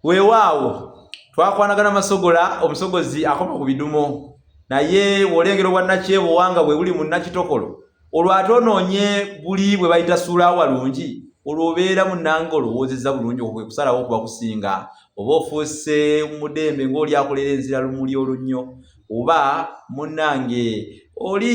Weewaawo twakwanagana masogola omusogozi akoma ku bidumo naye wolengero bwa nakyewo wanga bwe buli mu nakitokolo olwatonoonye buli bwe bayita suula walungi olwobeera munnange olowoozezza bulungi okwe kusalawo okuba kusinga oba ofuuse mudembe ng'oli akolera enzira lumuli olunnyo oba munnange oli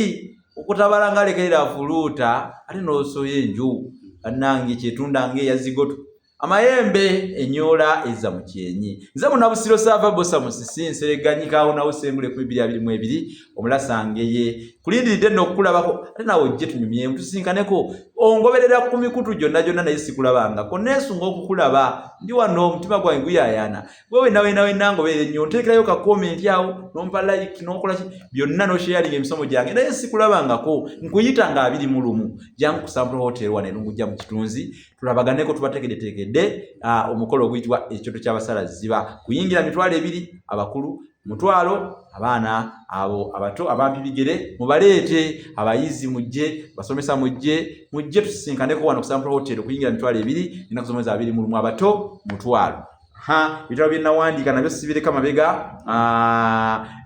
okutabala ng'alekerera afuluuta ate n'osoya enju bannange kyetunda ng'eyazigoto amayembe enyola eza mu kyenyi nze munabusiro saava bosa musisi nsereganyikaawo nawo sengule 2022 omulasangeye kulindiridde nno okukulabako ate nawe ojje tunyumyemu tusinkaneko ongoberera ku mikutu gyonna gyonna naye sikulabangako neesunga okukulaba ndi wano omutima gwange guyaayana gwe wenna ngoberera ennyo nteekerayo ka komenti awo nompa like n'okola ki byonna n'osharinga emisomo gyange naye sikulabangako nkuyita nga 21 jangu ku Sample Hotel wane Lungujja mu Kitunzi tulabaganeko tubategedetegedde omukolo oguyitibwa ekyoto ky'abasalaziba kuyingira mitwalo 2 abakulu mutwalo abaana abo abato ababibigere mubaleete abayizi mujje basomesa mujje tusinkaneko wano ku Sample Hotel kuyingira mitwalo 2 nina kusomeza 2 mu abato mutwalo bitabo bye nawandika nabyo sibireka mabega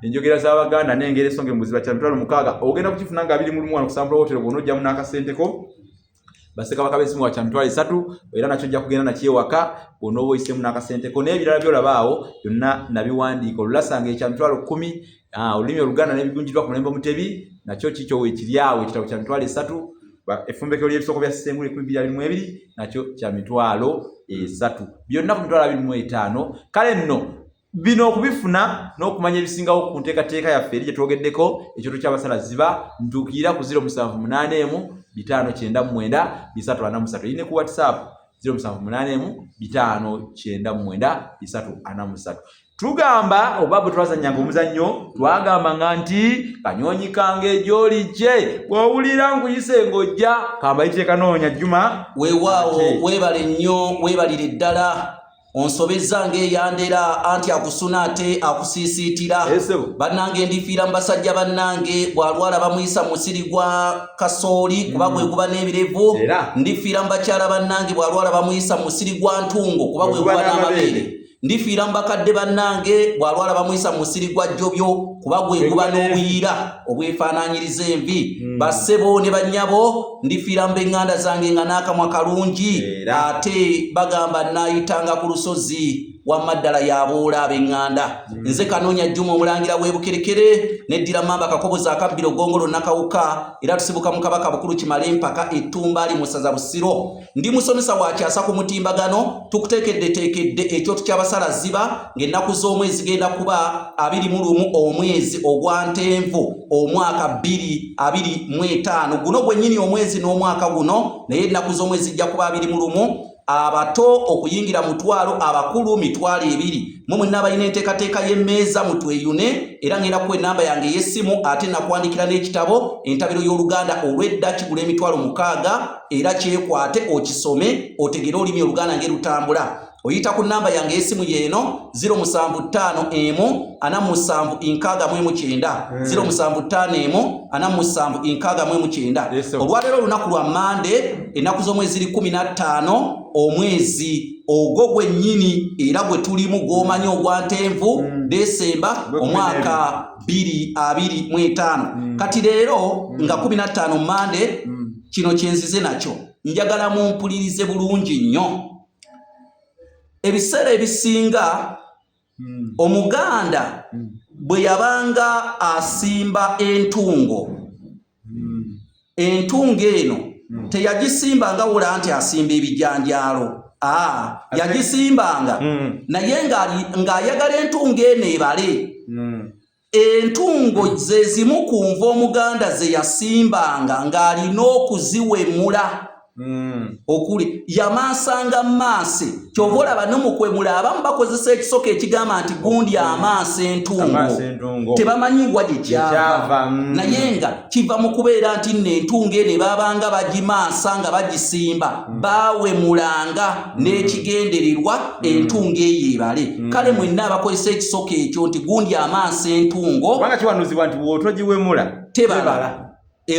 enjogera z'Abaganda n'engero esonga embuziba kya mitwalo 6 ogenda kukifunanga 2 mu wano ku Sample Hotel bw'onojja mu n'akasenteko Basekabaka besimu wa chamtwali 3 era nakyo jja kugenda nakyewaka onobo isemu n'akasenteko n'ebirala byolabaawo byonna nabiwandiika olulasanga ekyamtwalo 10 olulimi Oluganda n'ebigunjirwa ku mulembe Mutebi nakyo kikyo wekiryawo ekitabo kya mitwalo 3 efumbekero ly'ebisoko bya Sengule 2022 nakyo kya mitwalo 3 byonna ku mitwalo 25 kale nno bino okubifuna n'okumanya ebisingawo ku nteekateeka yaffe eri gye twogeddeko ekyoto ky'abasalaziba ntuukirira ku 078 599 ine ku WhatsApp 078 tugamba obabu twazanyanga omuzannyo twagamba nti kanyonyi kange gyoli je bw'owulira nkuyise ng'ojja kamba yiteeka noonya Juma weewaawo weebale nnyo weebalire ddala onsobeza ng'eyandera anti akusuna ate akusiisiitira bannange ndifiira mu basajja bannange bw'alwala bamuyisa musiri gwa kasooli kuba gwe guba n'ebirevu ndifiira mu bakyala bannange bw'alwala bamuyisa musiri gwa ntungo kuba gwe guba n'amabeere ndifiira mu bakadde bannange bw'alwala bamuyisa musiri gwa jjobyo kuba gwe guba n'obuyira obwefaanaanyiriza envi bassebo ne bannyabo ndifiira mu b'eŋŋanda zange nga n'akamwa kalungi ate bagamba naayitanga ku lusozi wamma ddala yaboola ab'eŋŋanda nze Kanoonya Juma omulangira w'ebukerekere neddira mamba kakobozi akabbiro gongolo nakawuka era tusibuka mu Kabaka Bukulu Kimale empaka Ettumba ali mu ssaza Busiro ndi musomesa wa Kyasa ku mutimbagano tukuteekeddeteekedde ekyoto ky'abasalaziba ng'ennaku z'omwezi genda kuba 21 omwezi ogwa Ntenvu omwaka 2025 guno gwennyini omwezi n'omwaka guno naye ennaku z'omwezi zijja kuba 21 abato okuyingira mutwalo abakulu mitwalo 2 mumwe n'abalina enteekateeka y'emmeeza mutweyune era ngenda kuwa ennamba yange y'essimu ate nakuwandikira n'ekitabo entabiro y'Oluganda olw'edda kigula emitwalo 6 era kyekwate okisome otegere olulimi Oluganda ng'erutambula oyita ku nnamba yange y'essimu yeeno 075 4769 075 olwaleero olunaku lwa Mande ennaku z'omwezi ziri 15 omwezi ogwo gwennyini era gwe tulimu gw'omanyi ogwa Ntenvu Desemba omwaka 2025 kati leero nga 15 Mande kino kyenzize nakyo njagala mumpulirize bulungi nnyo ebiseera ebisinga Omuganda bwe yabanga asimba entungo entungo eno teyagisimbanga wula nti asimba ebijanjaalo yagisimbanga naye ng'ayagala entungo eno ebale entungo ze zimu ku nva Omuganda ze yasimbanga ng'alina okuziwemula okuli yamaasanga maase kyova olaba n'omukwemula abamu bakozesa ekisoko ekigamba nti gundi amaase entungo tebamanyi ngwa gye kyava naye nga kiva mu kubeera nti nno entungo eno babanga bagimaasa nga bagisimba baawemulanga n'ekigendererwa entungo eyo ebale kale mwenna abakozesa ekisoko ekyo nti gundi amaase entungo kubanga kiwanuzibwa nti bw'otogiwemula tebala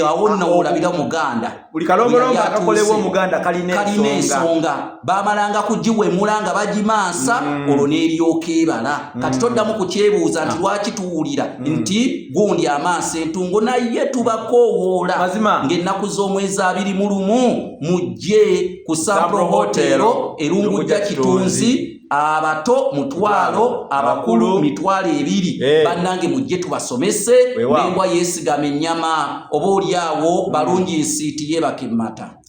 awo nno olabira Muganda buli kalombolombo akakolebwa omuganda kalina ensonga bamalanga kugiwemula nga bagimansa olwo n'eryoka ebala kati toddamu kukyebuuza nti lwaki tuwulira nti gundi amansa entungo naye tubakoowoola ng'ennaku z'omwezi 21 mujje ku Sampro Hotel Erungujja Kitunzi abato mutwalo abakulu mitwalo 2 bannange mujje tubasomese n'embwa yeesigama ennyama oba oli awo balungi nsiiti yebaka emmata.